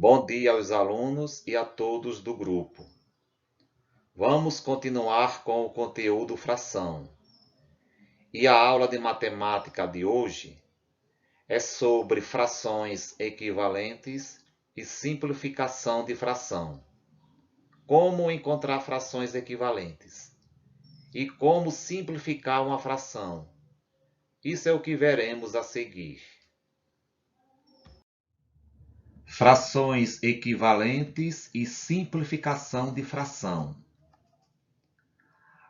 Bom dia aos alunos e a todos do grupo. Vamos continuar com o conteúdo fração. E a aula de matemática de hoje é sobre frações equivalentes e simplificação de fração. Como encontrar frações equivalentes e como simplificar uma fração. Isso é o que veremos a seguir. Frações equivalentes e simplificação de fração.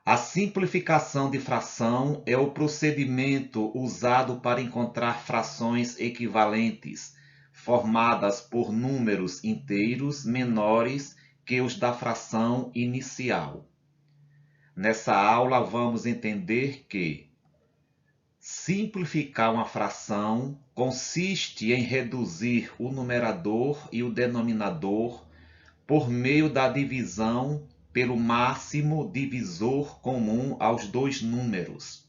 A simplificação de fração é o procedimento usado para encontrar frações equivalentes, formadas por números inteiros menores que os da fração inicial. Nessa aula, vamos entender que simplificar uma fração consiste em reduzir o numerador e o denominador por meio da divisão pelo máximo divisor comum aos dois números.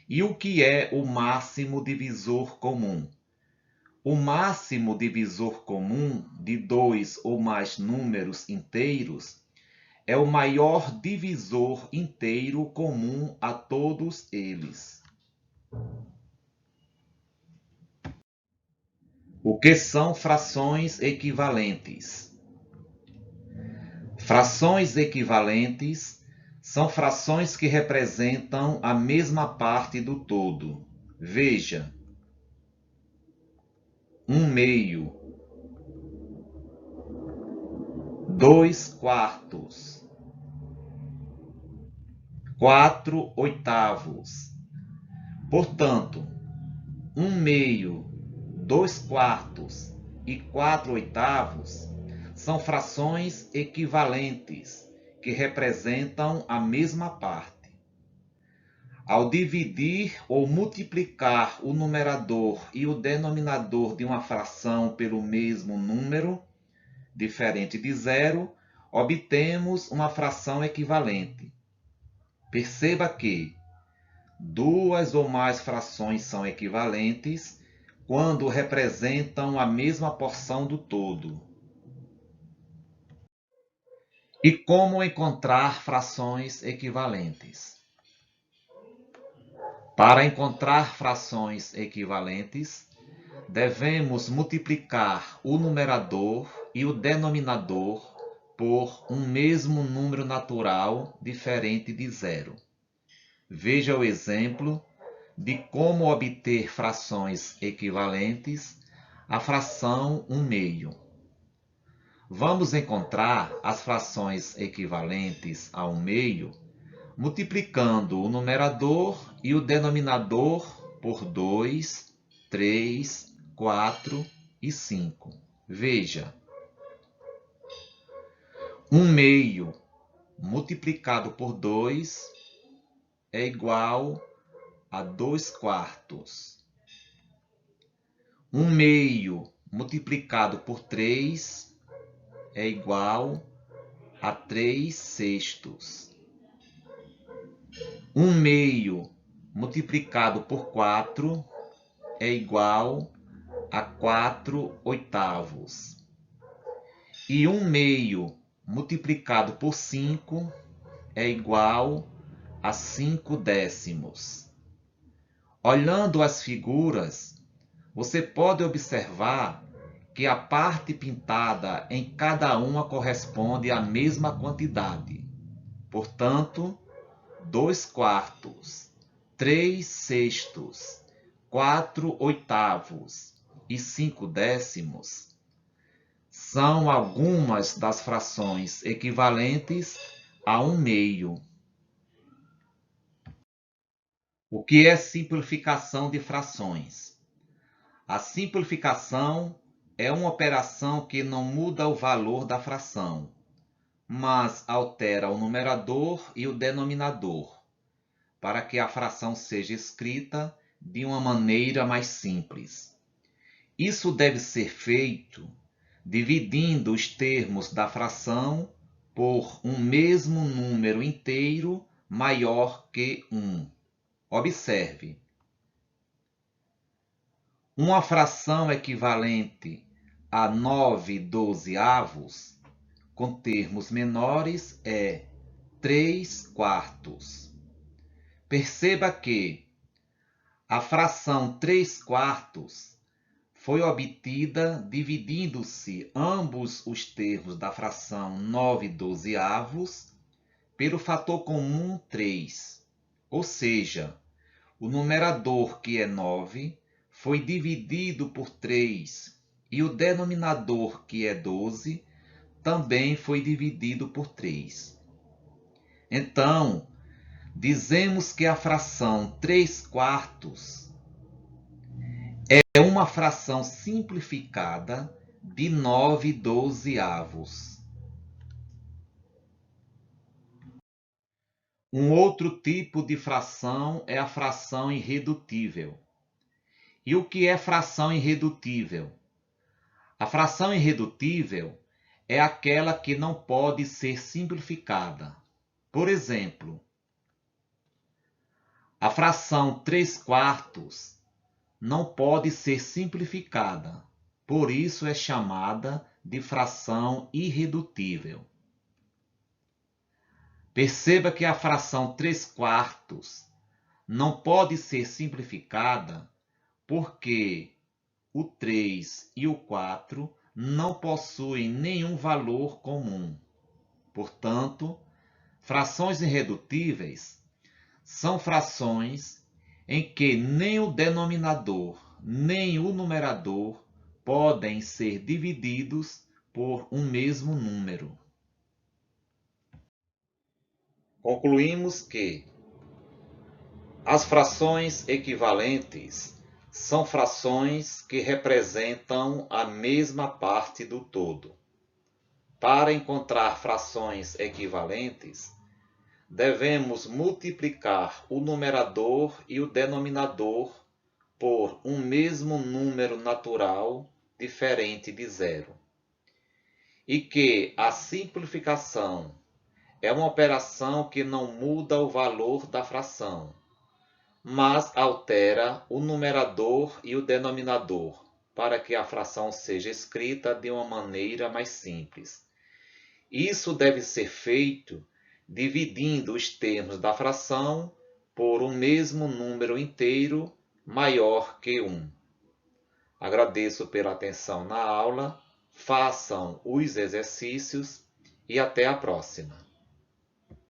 E o que é o máximo divisor comum? O máximo divisor comum de dois ou mais números inteiros é o maior divisor inteiro comum a todos eles. O que são frações equivalentes? Frações equivalentes são frações que representam a mesma parte do todo. Veja: 1/2, 2/4, 4/8. Portanto, 1/2, 2/4 e 4/8 são frações equivalentes que representam a mesma parte. Ao dividir ou multiplicar o numerador e o denominador de uma fração pelo mesmo número, diferente de zero, obtemos uma fração equivalente. Perceba que duas ou mais frações são equivalentes quando representam a mesma porção do todo. E como encontrar frações equivalentes? Para encontrar frações equivalentes, devemos multiplicar o numerador e o denominador por um mesmo número natural diferente de zero. Veja o exemplo de como obter frações equivalentes à fração 1/2. Vamos encontrar as frações equivalentes a 1/2 multiplicando o numerador e o denominador por 2, 3, 4 e 5. Veja: 1/2 multiplicado por 2 é igual a 2/4. 1/2 multiplicado por 3 é igual a 3/6. 1/2 multiplicado por 4 é igual a 4/8. E 1/2 multiplicado por 5 é igual a 5/10. Olhando as figuras, você pode observar que a parte pintada em cada uma corresponde à mesma quantidade. Portanto, 2/4, 3/6, 4/8 e 5/10 são algumas das frações equivalentes a 1/2. O que é simplificação de frações? A simplificação é uma operação que não muda o valor da fração, mas altera o numerador e o denominador, para que a fração seja escrita de uma maneira mais simples. Isso deve ser feito dividindo os termos da fração por um mesmo número inteiro maior que 1. Observe: uma fração equivalente a 9/12, com termos menores, é 3/4. Perceba que a fração 3/4 foi obtida dividindo-se ambos os termos da fração 9/12 pelo fator comum 3. Ou seja, o numerador, que é 9, foi dividido por 3 e o denominador, que é 12, também foi dividido por 3. Então, dizemos que a fração 3/4 é uma fração simplificada de 9/12. Um outro tipo de fração é a fração irredutível. E o que é fração irredutível? A fração irredutível é aquela que não pode ser simplificada. Por exemplo, a fração 3/4 não pode ser simplificada, por isso é chamada de fração irredutível. Perceba que a fração 3/4 não pode ser simplificada porque o 3 e o 4 não possuem nenhum valor comum. Portanto, frações irredutíveis são frações em que nem o denominador nem o numerador podem ser divididos por um mesmo número. Concluímos que as frações equivalentes são frações que representam a mesma parte do todo. Para encontrar frações equivalentes, devemos multiplicar o numerador e o denominador por um mesmo número natural diferente de zero. E que a simplificação é uma operação que não muda o valor da fração, mas altera o numerador e o denominador para que a fração seja escrita de uma maneira mais simples. Isso deve ser feito dividindo os termos da fração por um mesmo número inteiro maior que 1. Agradeço pela atenção na aula, façam os exercícios e até a próxima.